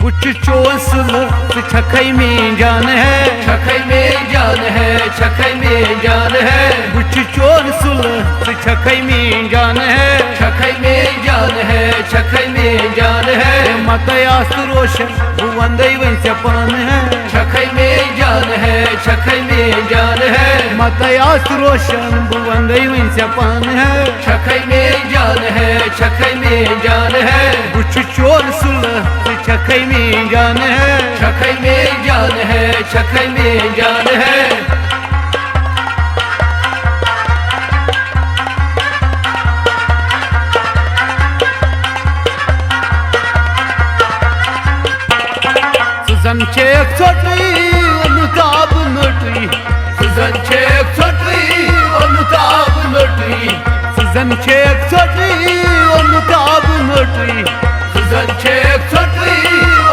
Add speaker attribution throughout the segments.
Speaker 1: बुच चोसल छखई में जान है,
Speaker 2: छखई में जान है, छखई में जान है,
Speaker 1: बुच चोसल छखई में जान है,
Speaker 2: छखई में जान है, छखई में जान है,
Speaker 1: मतयास्त रोशन वंदई वंश पान है,
Speaker 2: छखई में जान है, छखई में जान है,
Speaker 1: मतयास्त रोशन वंदई वंश पान है,
Speaker 2: छखई में जान है, छखई में जान है,
Speaker 1: बुच चोसल छखई में जान है,
Speaker 2: छखई में जान है, छखई में जान है।
Speaker 1: सुजन चेक छोटी अनुताप नोटी,
Speaker 2: सुजन चेक छोटी अनुताप नोटी,
Speaker 1: सुजन चेक छोटी अनुताप नोटी,
Speaker 2: सुजन चेक छोटी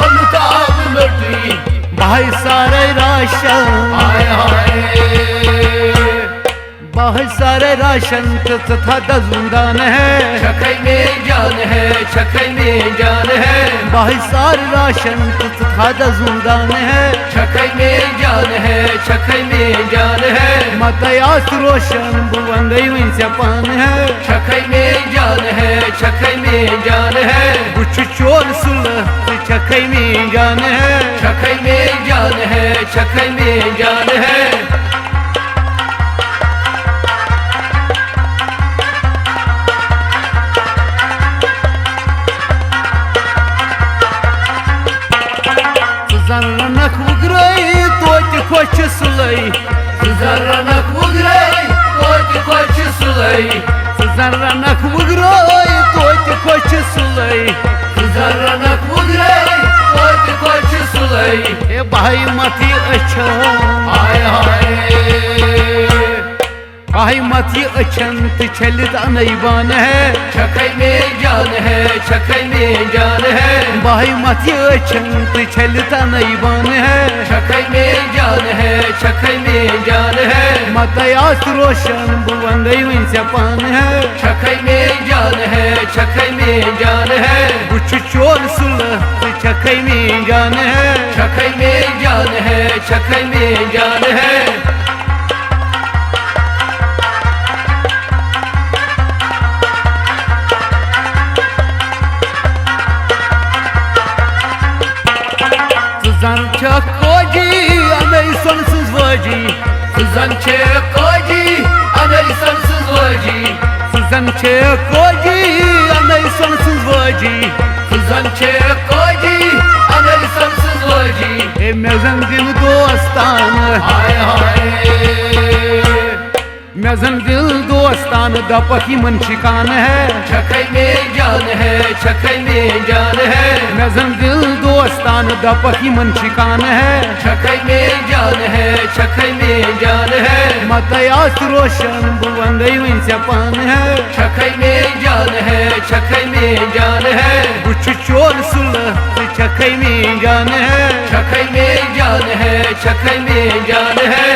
Speaker 2: अनुताप नोटी,
Speaker 1: भाई सारे राशन
Speaker 2: हाय हाय,
Speaker 1: भाई सारे राशन तथा दजुंदान है,
Speaker 2: छखई में जान है, छखई में जान है,
Speaker 1: भाई सारे राशन तथा दजुंदान है,
Speaker 2: छखई में जान है, छखई में जान है,
Speaker 1: मतयास्त रोशन बुवंदई वंश पान है,
Speaker 2: छखई में जान है, छखई में जान है,
Speaker 1: बुच चोर सुल छखई में जान है,
Speaker 2: छखई में जान है, छखई में जान है।
Speaker 1: सुजन रनक उग्रई तोच खोच सुलई,
Speaker 2: सुजन रनक उग्रई तोच खोच सुलई,
Speaker 1: सुजन रनक उग्रई तोच खोच सुलई,
Speaker 2: सुजन रनक उग्रई तोच खोच सुलई,
Speaker 1: ए भाई मथी अच्छा
Speaker 2: हाय हाय,
Speaker 1: भाई मथी अछंत छलित अनैबान है,
Speaker 2: छखई में जान है, छखई में जान है,
Speaker 1: भाई मथी अछंत छलित अनैबान है,
Speaker 2: छखई में जान है, छखई में जान है,
Speaker 1: मतयास्त रोशन बुवंदई वंश पान है,
Speaker 2: छखई में जान है, छखई में जान है,
Speaker 1: बुच चोर सुल छखई में जान है,
Speaker 2: छखई में जान है, छखई में जान है।
Speaker 1: सुजन खोजी अनई सन सुजवाजी,
Speaker 2: सुजन खोजी अनई सन सुजवाजी,
Speaker 1: सुजन खोजी अनई सन सुजवाजी,
Speaker 2: सुजन खोजी अनई सन सुजवाजी,
Speaker 1: ए मेजन दिल दोस्तान
Speaker 2: हाय हाय,
Speaker 1: मेजन दिल दोस्तान दपकी मन शिकान है,
Speaker 2: छखई में जान है, छखई में जान है,
Speaker 1: मेजन दिल दोस्तान दपकी मन शिकान है,
Speaker 2: छखई में जान है, छखई में जान है,
Speaker 1: मतयास्त रोशन बुवंदई वंश पान है,
Speaker 2: छखई में जान है, छखई में जान है,
Speaker 1: बुच चोर सुल छखई में जान है,
Speaker 2: छखई में जान है, छखई में जान है।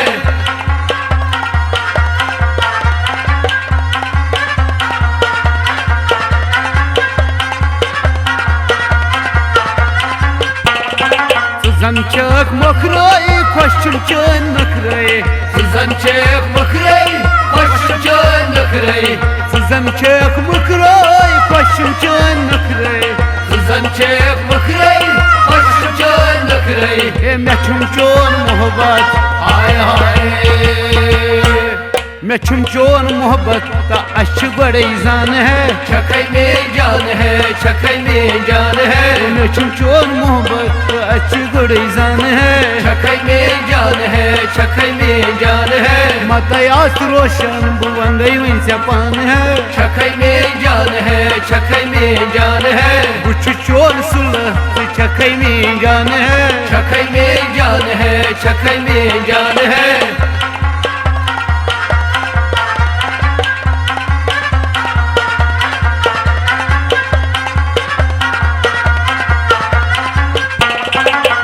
Speaker 1: सुजन चक मखरई खोशुम चन नखरई,
Speaker 2: सुजन मखरई खोशुम चन नखरई,
Speaker 1: सुजन चक मखरई खोशुम चन नखरई,
Speaker 2: सुजन मखरई खोशुम चन नखरई,
Speaker 1: ए मेछुम चोन मोहब्बत
Speaker 2: हाय हाय,
Speaker 1: मेछुम चोन मोहब्बत ता अच्छ बड़े जान है,
Speaker 2: छखई में जान है, छखई में जान है,
Speaker 1: मेछुम चोन मोहब्बत ता अच्छ बड़े जान है,
Speaker 2: छखई में जान है, छखई में जान है,
Speaker 1: मतयास्त रोशन बुवंदई वंश पान है,
Speaker 2: छखई में जान है, छखई में जान है,
Speaker 1: बुच चोर सुल छखई में जान है,
Speaker 2: छखई में जान है, छखई में जान है।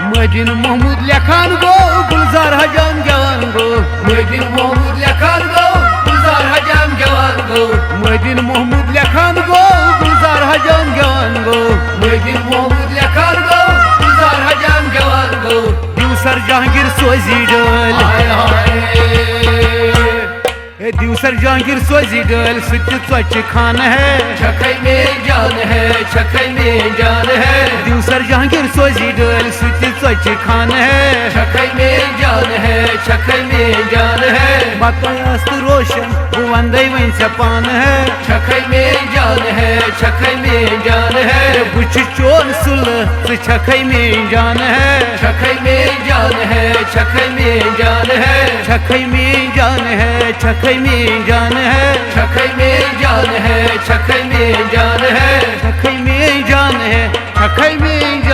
Speaker 1: मोहद्दीन महमूद लखान गो गुलजार हजाम जवान गो,
Speaker 2: मोहद्दीन महमूद लखान गो गुलजार हजाम जवान गो,
Speaker 1: मोहद्दीन महमूद लखान गो गुलजार हजाम जवान गो,
Speaker 2: मोहद्दीन महमूद लखान गो
Speaker 1: दिवसर जहांगीर सोजी डल
Speaker 2: हाय हाय
Speaker 1: दिवसर जहांगीर सोजी डल सुच चोच खान है
Speaker 2: छकै में जान है छकै में जान है
Speaker 1: दिवसर जहांगीर सोजी डल सुच चोच खान है
Speaker 2: छकै में जान है छकै में जान है
Speaker 1: बकस्त रोशन वंदे वन से पान है
Speaker 2: छकै में जान है छकै में जान है
Speaker 1: बुछ चोर सुल छकै में जान है
Speaker 2: छकै में जान है छकै में जान है
Speaker 1: छकै में जान है छकै में जान है
Speaker 2: छकै में जान है छकै में जान है
Speaker 1: छकै में जान है छकै में